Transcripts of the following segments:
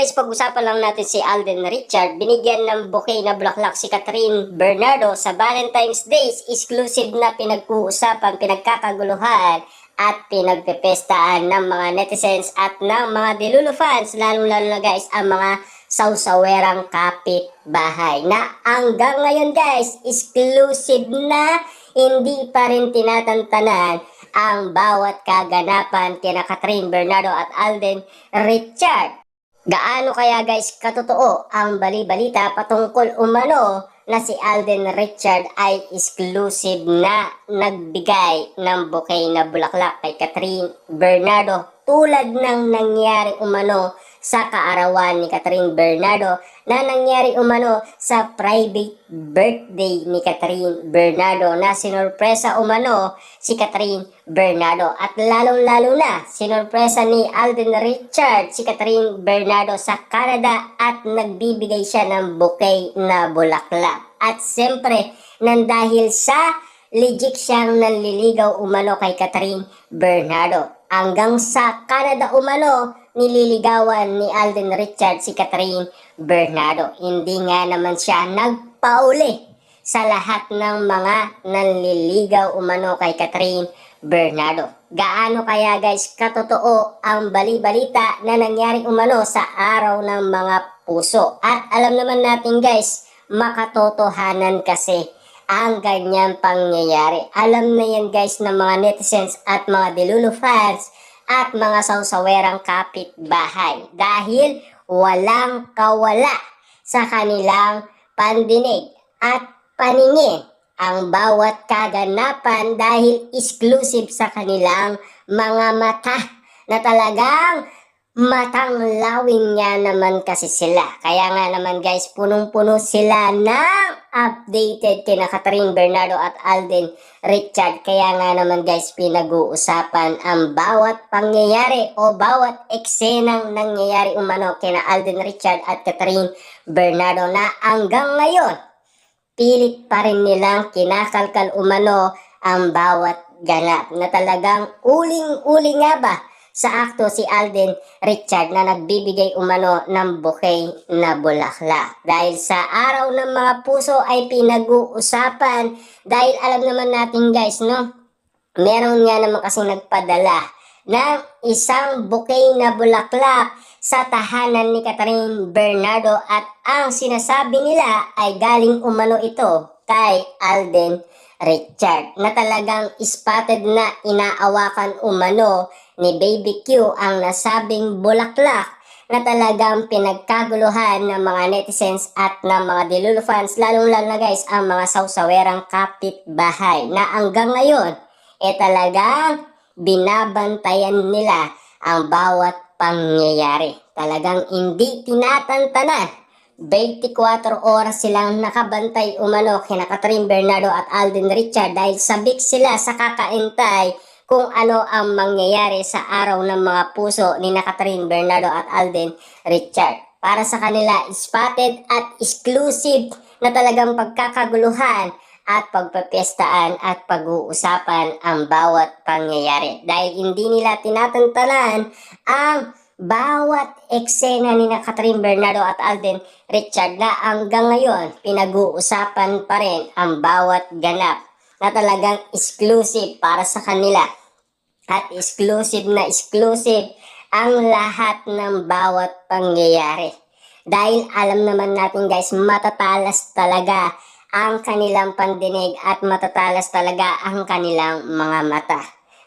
guys, pag-usapan lang natin si Alden Richard. Binigyan ng bouquet na bulaklak si Catherine Bernardo sa Valentine's Days. Exclusive na pinag-uusapan, pinagkakaguluhan at pinagpepestaan ng mga netizens at ng mga Delulu fans. Lalong-lalo na guys ang mga sausawerang kapitbahay. Na hanggang ngayon guys, exclusive na, hindi pa rin tinatantanan ang bawat kaganapan kina Catherine Bernardo at Alden Richard. Gaano kaya guys katotoo ang bali-balita patungkol umano na si Alden Richard ay exclusive na nagbigay ng bouquet na bulaklak kay Catherine Bernardo tulad ng nangyari umano sa kaarawan ni Catherine Bernardo na nangyari umano sa private birthday ni Catherine Bernardo na sinurpresa umano si Catherine Bernardo at lalong-lalo na sinurpresa ni Alden Richard si Catherine Bernardo sa Canada at nagbibigay siya ng bouquet na bulaklak. At siyempre, nandahil sa legit siyang nanliligaw umano kay Catherine Bernardo. Hanggang sa Canada umano, nililigawan ni Alden Richard si Catherine Bernardo. Hindi nga naman siya nagpauli sa lahat ng mga nanliligaw umano kay Catherine Bernardo. Gaano kaya guys katotoo ang bali-balita na nangyari umano sa araw ng mga puso? At alam naman natin guys, makatotohanan kasi ang ganyan pangyayari. Alam na yan guys ng mga netizens at mga Delulu fans at mga sausawerang kapitbahay dahil walang kawala sa kanilang pandinig at paningin ang bawat kaganapan dahil exclusive sa kanilang mga mata na talagang matang lawin nga naman kasi sila. Kaya nga naman guys, punong-puno sila ng updated kina Catherine Bernardo at Alden Richard. Kaya nga naman guys, pinag-uusapan ang bawat pangyayari o bawat eksenang nangyayari umano kina Alden Richard at Catherine Bernardo na hanggang ngayon, pilit pa rin nilang kinakalkal umano ang bawat ganap na talagang uling-uli nga ba sa akto si Alden Richard na nagbibigay umano ng bouquet na bulaklak. Dahil sa araw ng mga puso ay pinag-uusapan dahil alam naman natin guys no, meron nga naman kasing nagpadala ng isang bouquet na bulaklak sa tahanan ni Catherine Bernardo at ang sinasabi nila ay galing umano ito kay Alden Richard na talagang spotted na inaawakan umano ni Baby Q ang nasabing bulaklak na talagang pinagkaguluhan ng mga netizens at ng mga Delulu fans, lalong-lalo na guys ang mga sausawerang kapitbahay na hanggang ngayon talagang binabantayan nila ang bawat pangyayari. Talagang hindi tinatantanan. 24 oras silang nakabantay umano kina Catherine Bernardo at Alden Richard dahil sabik sila sa kakaintay kung ano ang mangyayari sa araw ng mga puso ni Catherine Bernardo at Alden Richard. Para sa kanila, spotted at exclusive na talagang pagkakaguluhan at pagpapestaan at pag-uusapan ang bawat pangyayari. Dahil hindi nila tinatantanan ang bawat eksena ni Catherine Bernardo at Alden Richard na hanggang ngayon pinag-uusapan pa rin ang bawat ganap na talagang exclusive para sa kanila at exclusive na exclusive ang lahat ng bawat pangyayari dahil alam naman natin guys matatalas talaga ang kanilang pandinig at matatalas talaga ang kanilang mga mata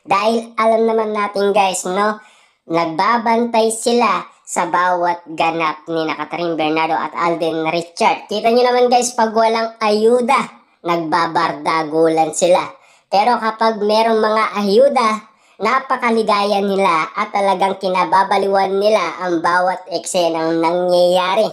dahil alam naman natin guys no, nagbabantay sila sa bawat ganap ni Catherine Bernardo at Alden Richard. Kita nyo naman guys, pag walang ayuda, nagbabardagulan sila. Pero kapag merong mga ayuda, napakaligaya nila at talagang kinababaliwan nila ang bawat eksenang nangyayari.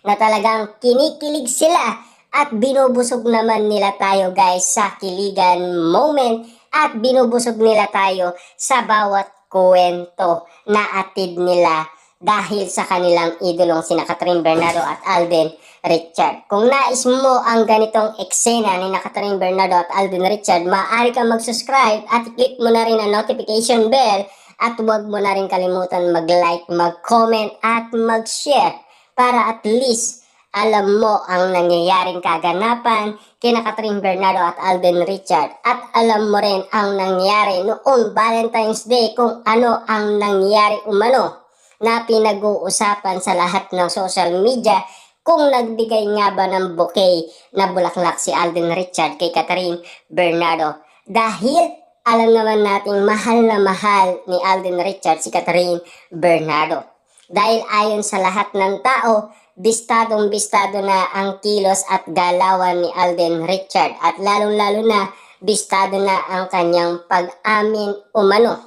Na talagang kinikilig sila at binubusog naman nila tayo guys sa kiligan moment at binubusog nila tayo sa bawat kwento na atid nila dahil sa kanilang idolong sina Catherine Bernardo at Alden Richard. Kung nais mo ang ganitong eksena ni Catherine Bernardo at Alden Richard, maaari kang mag-subscribe at click mo na rin ang notification bell At huwag mo na rin kalimutan mag-like, mag-comment at mag-share para at least alam mo ang nangyayaring kaganapan kina Catherine Bernardo at Alden Richard, at alam mo rin ang nangyari noong Valentine's Day, kung ano ang nangyari umano na pinag-uusapan sa lahat ng social media, kung nagbigay nga ba ng bouquet na bulaklak si Alden Richard kay Catherine Bernardo. Dahil alam naman nating mahal na mahal ni Alden Richard si Catherine Bernardo. Dahil ayon sa lahat ng tao, bistadong-bistado na ang kilos at galawan ni Alden Richard, at lalong-lalo na bistado na ang kanyang pag-amin umano.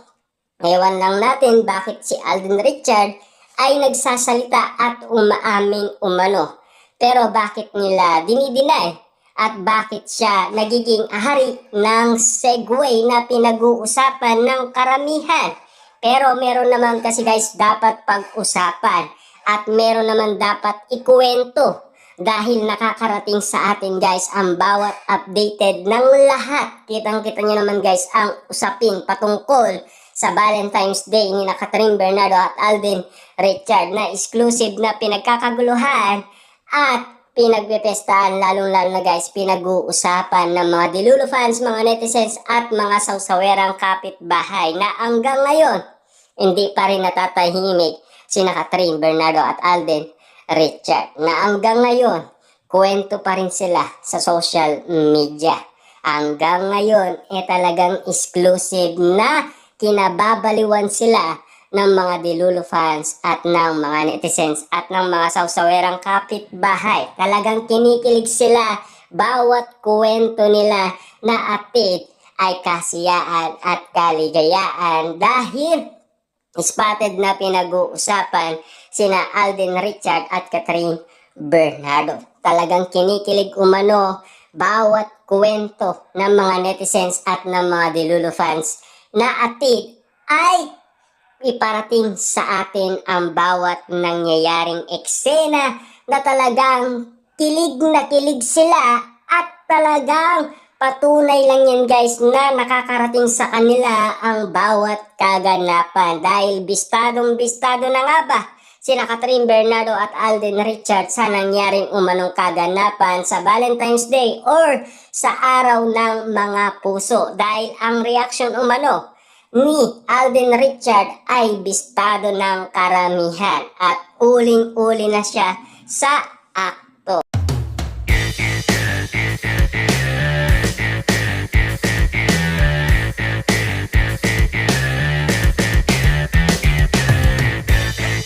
Ewan lang natin bakit si Alden Richard ay nagsasalita at umaamin umano. Pero bakit nila dinideny? At bakit siya nagiging ahari ng segue na pinag-uusapan ng karamihan? Pero meron naman kasi guys dapat pag-usapan. At meron naman dapat ikuwento, dahil nakakarating sa atin guys ang bawat updated ng lahat. Kitang-kita nyo naman guys ang usapin patungkol sa Valentine's Day ni Catherine Bernardo at Alden Richard, na exclusive na pinagkakaguluhan at pinagpipestahan, lalong-lalo na guys pinag-uusapan ng mga Delulu fans, mga netizens at mga sawsawerang kapitbahay, na hanggang ngayon hindi pa rin natatahimik sina Catherine Bernardo at Alden Richard, na hanggang ngayon kwento pa rin sila sa social media. Hanggang ngayon talagang exclusive na kinababaliwan sila ng mga Delulu fans at ng mga netizens at ng mga sawsawerang kapitbahay. Talagang kinikilig sila bawat kwento nila na atid ay kasiyaan at kaligayaan, dahil spotted na pinag-uusapan sina Alden Richard at Catherine Bernardo. Talagang kinikilig umano bawat kwento ng mga netizens at ng mga Delulu fans, na atid ay iparating sa atin ang bawat nangyayaring eksena, na talagang kilig na kilig sila, at talagang patunay lang yan guys na nakakarating sa kanila ang bawat kaganapan, dahil bistadong-bistado na nga ba sina Catherine Bernardo at Alden Richard sa nangyaring umanong kaganapan sa Valentine's Day or sa araw ng mga puso, dahil ang reaction umano ni Alden Richard ay bistado ng karamihan at uling-uli na siya sa